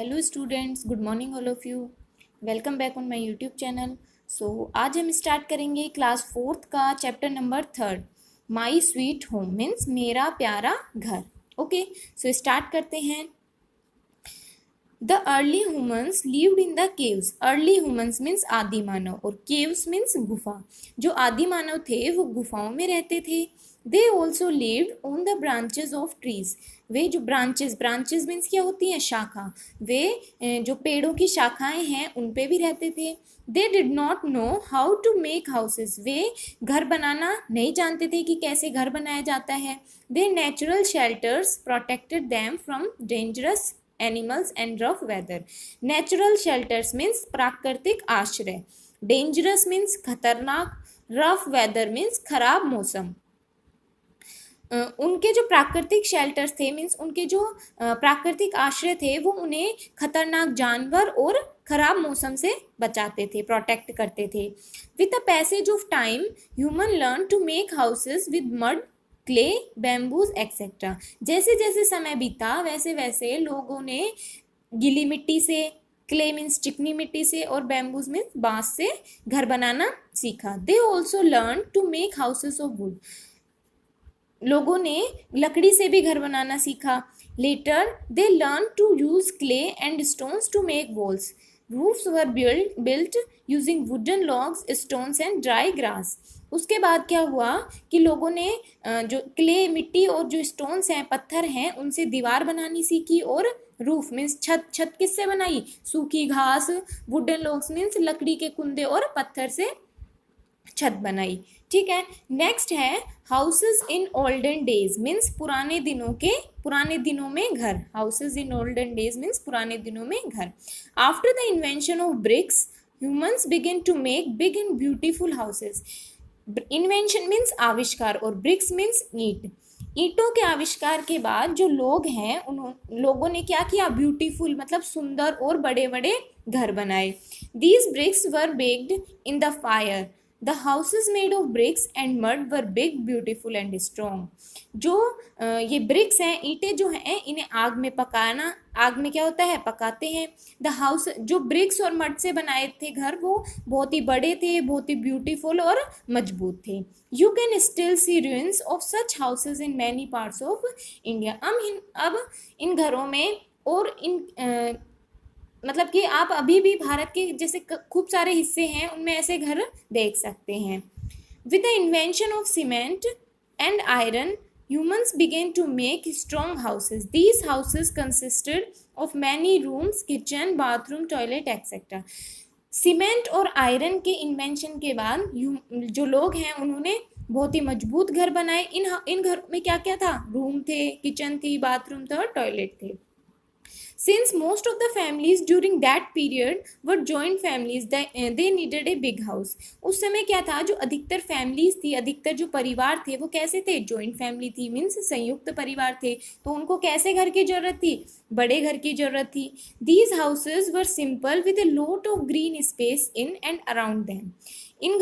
Hello students, good morning all of you. Welcome back on my YouTube channel. So आज हम start करेंगे class 4th का chapter number 3, my sweet home means मेरा प्यारा घर। Okay, so start करते हैं। The early humans lived in the caves. Early humans means आदि मानव और केव्स मीन्स गुफा। जो आदि मानव थे वो गुफाओं में रहते थे। They also lived on the branches of trees. वे जो ब्रांचेज मीन्स क्या होती हैं? शाखा। वे जो पेड़ों की शाखाएं हैं उन पे भी रहते थे। They did not know how to make houses. वे घर बनाना नहीं जानते थे कि कैसे घर बनाया जाता है। They natural shelters protected them from dangerous animals and rough weather. Natural shelters means प्राकृतिक आश्रय। डेंजरस मीन्स खतरनाक। रफ वेदर मीन्स खराब मौसम। उनके जो प्राकृतिक शेल्टर्स थे मीन्स उनके जो प्राकृतिक आश्रय थे वो उन्हें खतरनाक जानवर और खराब मौसम से बचाते थे, प्रोटेक्ट करते थे। With the passage of time human learn to make houses with mud, clay, bamboos etcetera. जैसे जैसे समय बीता वैसे वैसे लोगों ने गीली मिट्टी से, क्ले मीन्स चिकनी मिट्टी से और बैम्बूज मीन्स बांस से घर बनाना सीखा। They also learn to make houses of wood. लोगों ने लकड़ी से भी घर बनाना सीखा। Later they learn to use clay and stones to make walls. Roofs were built using wooden logs, stones and dry grass. उसके बाद क्या हुआ कि लोगों ने जो क्ले मिट्टी और जो स्टोन्स हैं, पत्थर हैं, उनसे दीवार बनानी सीखी। और रूफ मीन्स छत किससे बनाई? सूखी घास। वुडन लॉग्स मीन्स लकड़ी के कुंदे और पत्थर से छत बनाई। ठीक है, नेक्स्ट है houses in olden days means पुराने दिनों में घर। Houses in olden days means पुराने दिनों में घर। After the invention of bricks humans begin to make big and beautiful houses. Invention means आविष्कार और ब्रिक्स मीन्स ईंट। ईंटों के आविष्कार के बाद जो लोग हैं उन लोगों ने क्या किया? ब्यूटीफुल मतलब सुंदर और बड़े बड़े घर बनाए। These bricks were baked in the fire. The houses made of bricks and mud were big, beautiful and strong. जो ये ब्रिक्स हैं, ईंटें जो हैं, इन्हें आग में पकाना, आग में क्या होता है? पकाते हैं। द हाउस जो ब्रिक्स और मड से बनाए थे घर वो बहुत ही बड़े थे, बहुत ही ब्यूटीफुल और मजबूत थे। You can still see ruins of such houses in many parts of India. अब इन घरों में और इन मतलब कि आप अभी भी भारत के जैसे खूब सारे हिस्से हैं उनमें ऐसे घर देख सकते हैं। With the invention of cement and iron humans began to make strong houses. These houses consisted of many rooms, kitchen, bathroom, toilet, etc. Cement और आयरन के इन्वेंशन के बाद जो लोग हैं उन्होंने बहुत ही मजबूत घर बनाए। इन घरों में क्या क्या था? रूम थे, किचन थी, बाथरूम था और टॉयलेट थे। Since most of the families during that period were joint families, they needed a big house. उस समय क्या था? जो अधिकतर फैमिलीज थी, अधिकतर जो परिवार थे वो कैसे थे? जॉइंट फैमिली थी, मीन्स संयुक्त परिवार थे। तो उनको कैसे घर की जरूरत थी? बड़े घर की जरूरत थी। These houses were simple with a lot of green space in and around them. इन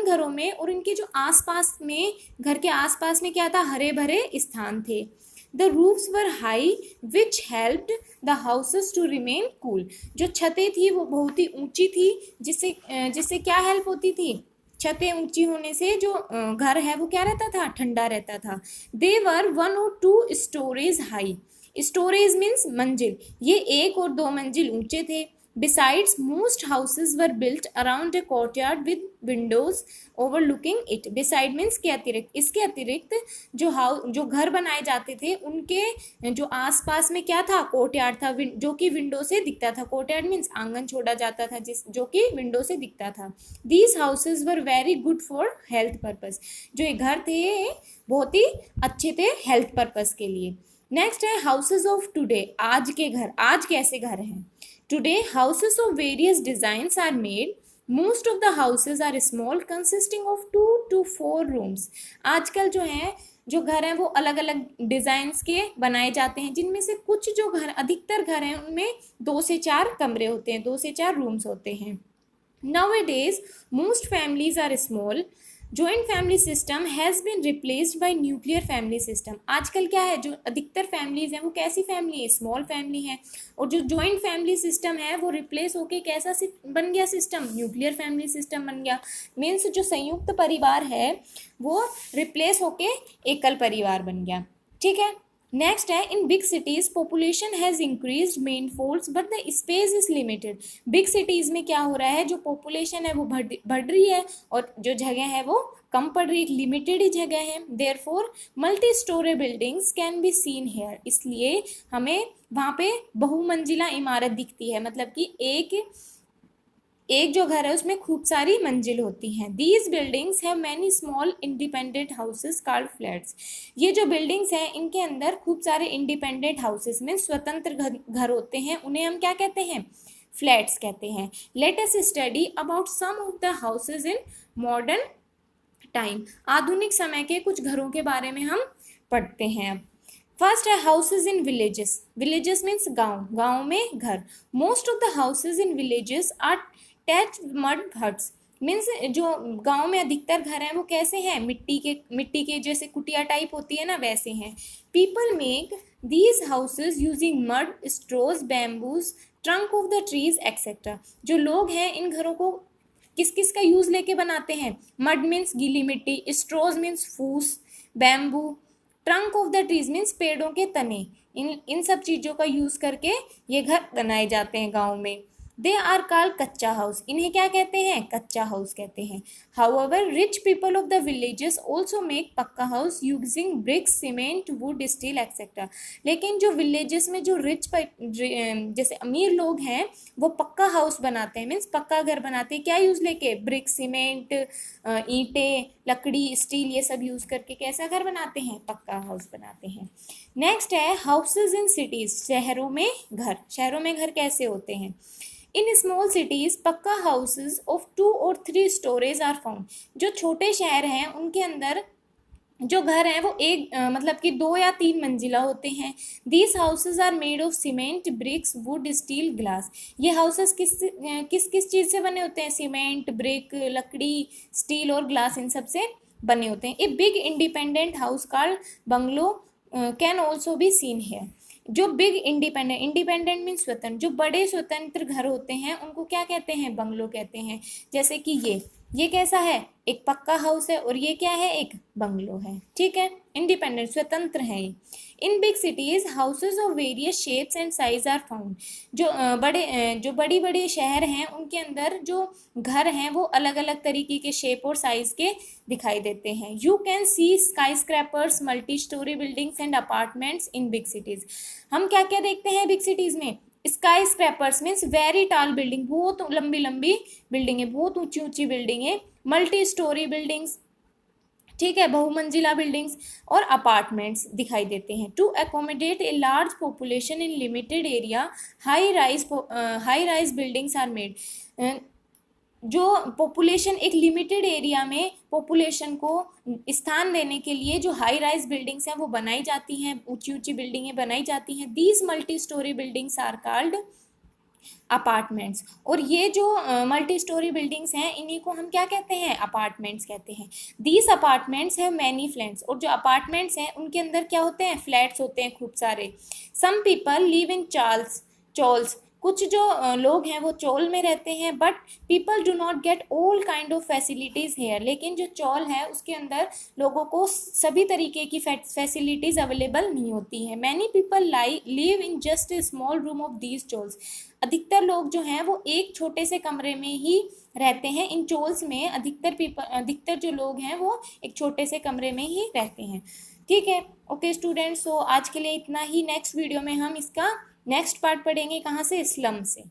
घरों में और इनके जो आसपास में, घर के आसपास में क्या था? हरे भरे स्थान थे। The roofs were high which helped the houses to remain cool. जो छतें थी वो बहुत ही ऊंची थी, जिससे क्या हेल्प होती थी? छतें ऊंची होने से जो घर है वो क्या रहता था? ठंडा रहता था। They were 1 or 2 stories high. Stories means मंजिल। ये 1 और 2 मंजिल ऊंचे थे। Besides, most houses were built around a courtyard with windows overlooking it. Beside means के अतिरिक्त, इसके अतिरिक्त जो घर बनाए जाते थे उनके जो आसपास में क्या था? कोर्टयार्ड था, जो कि विंडो से दिखता था। कोर्टयार्ड मीन्स आंगन छोड़ा जाता था जो कि विंडो से दिखता था। These houses were very good for health purpose. जो ये घर थे बहुत ही अच्छे थे हेल्थ पर्पस के लिए। नेक्स्ट है हाउसेज ऑफ टुडे। आज के घर। आज कैसे घर हैं? Today, houses of various designs are made. Most of the houses are small, consisting of 2 to 4 rooms. आजकल जो घर हैं वो अलग अलग डिज़ाइंस के बनाए जाते हैं, जिनमें से कुछ जो अधिकतर घर हैं उनमें 2 से 4 कमरे होते हैं, 2 से 4 रूम्स होते हैं। Nowadays, most families are small. Joint family system has been replaced by nuclear family system. आजकल क्या है, जो अधिकतर फैमिलीज हैं वो कैसी फैमिली है, स्मॉल फैमिली है, और जो जॉइंट फैमिली सिस्टम है वो रिप्लेस होके कैसा बन गया सिस्टम, न्यूक्लियर फैमिली सिस्टम बन गया। मीन्स जो संयुक्त परिवार है वो रिप्लेस होके एकल परिवार बन गया। ठीक है, नेक्स्ट है, in big cities population has increased many folds but the space is limited. Big cities में क्या हो रहा है, जो पॉपुलेशन है वो बढ़ रही है और जो जगह है वो कम पड़ रही है, लिमिटेड ही जगह है। Therefore multi storey buildings can be seen hair, इसलिए हमें वहाँ पे बहुमंजिला इमारत दिखती है, मतलब कि एक जो घर है उसमें खूब सारी मंजिल होती हैं। These buildings have many small independent houses called flats. ये जो बिल्डिंग्स हैं इनके अंदर खूब सारे इंडिपेंडेंट हाउसेस में स्वतंत्र घर होते हैं, उन्हें हम क्या कहते हैं, फ्लैट्स कहते हैं। Let us study about some of the houses in modern time. आधुनिक समय के कुछ घरों के बारे में हम पढ़ते हैं अब। फर्स्ट है houses in villages. Villages means गांव, गांव में घर। Most of the houses in villages are thatched mud huts. Means जो गांव में अधिकतर घर हैं वो कैसे हैं, मिट्टी के जैसे कुटिया टाइप होती है ना, वैसे हैं। People make these houses using mud, straws, bamboos, trunk of the trees etcetera. जो लोग हैं इन घरों को किस किस का यूज लेके बनाते हैं, मड मीन्स गीली मिट्टी, स्ट्रोज मीन्स फूस, bamboo, trunk of the trees means पेड़ों के तने, इन सब चीज़ों का यूज़ करके ये घर बनाए जाते हैं गाँव में। They are called kachcha house, इन्हें क्या कहते हैं, कच्चा हाउस कहते हैं। However rich people of the villages also make pucca house using bricks, cement, wood, steel etcetera. लेकिन जो विलेजेस में जो जैसे अमीर लोग हैं वो पक्का हाउस बनाते हैं, मीन्स पक्का घर बनाते हैं, क्या यूज़ लेके, ब्रिक, सीमेंट, ईंटें, लकड़ी, स्टील, ये सब यूज़ करके कैसा घर बनाते हैं, पक्का हाउस बनाते हैं। नेक्स्ट है हाउसेज इन सिटीज़। शहरों में घर, शहरों में घर कैसे होते हैं। इन स्मॉल सिटीज़ पक्का हाउसेज ऑफ 2 और 3 स्टोरेज आर फाउंड। जो छोटे शहर हैं उनके अंदर जो घर हैं वो मतलब कि 2 या 3 मंजिला होते हैं। These houses are made of cement, bricks, wood, steel, glass. ये हाउसेज किस किस चीज़ से बने होते हैं, सीमेंट, ब्रिक, लकड़ी, स्टील और ग्लास, इन सब से बने होते हैं। A big independent house called bungalow can also be seen here. जो बिग इंडिपेंडेंट मीन स्वतंत्र, जो बड़े स्वतंत्र घर होते हैं उनको क्या कहते हैं, बंगलो कहते हैं। जैसे कि ये कैसा है, एक पक्का हाउस है, और ये क्या है, एक बंगलो है। ठीक है, इंडिपेंडेंट, स्वतंत्र है। In big cities houses of various shapes and size are found. जो बड़ी बड़ी शहर हैं उनके अंदर जो घर हैं वो अलग अलग तरीके के शेप और साइज के दिखाई देते हैं। You can see sky scrapers, multi storey buildings and apartments in big cities. हम क्या क्या देखते हैं बिग सिटीज में, sky scrapers means very tall building, बहुत लंबी लंबी बिल्डिंग है, बहुत ऊंची ऊंची बिल्डिंग है। मल्टी स्टोरी बिल्डिंग्स, ठीक है, बहुमंजिला बिल्डिंग्स और अपार्टमेंट्स दिखाई देते हैं। To accommodate a large population in limited area high rise buildings are made. जो पॉपुलेशन एक लिमिटेड एरिया में पॉपुलेशन को स्थान देने के लिए जो हाई राइज बिल्डिंग्स हैं वो बनाई जाती हैं, ऊंची ऊंची बिल्डिंगें बनाई जाती हैं। These multi storey buildings are called apartments. और ये जो मल्टी स्टोरी बिल्डिंग्स हैं इन्हीं को हम क्या कहते हैं, अपार्टमेंट्स कहते हैं। These apartments have many flats. और जो अपार्टमेंट्स हैं उनके अंदर क्या होते हैं, फ्लैट्स होते हैं खूब सारे। Some people live in chawls. कुछ जो लोग हैं वो चोल में रहते हैं। But people do not get all kind of facilities here. लेकिन जो चोल है उसके अंदर लोगों को सभी तरीके की फैसिलिटीज़ अवेलेबल नहीं होती हैं। Many people live in just a small room of these chawls. अधिकतर लोग जो हैं वो एक छोटे से कमरे में ही रहते हैं। इन चोल्स में अधिकतर जो लोग हैं वो एक छोटे से कमरे में ही रहते हैं। ठीक है, ओके स्टूडेंट्स, सो आज के लिए इतना ही। नेक्स्ट वीडियो में हम इसका नेक्स्ट पार्ट पढ़ेंगे, कहाँ से, स्लम से।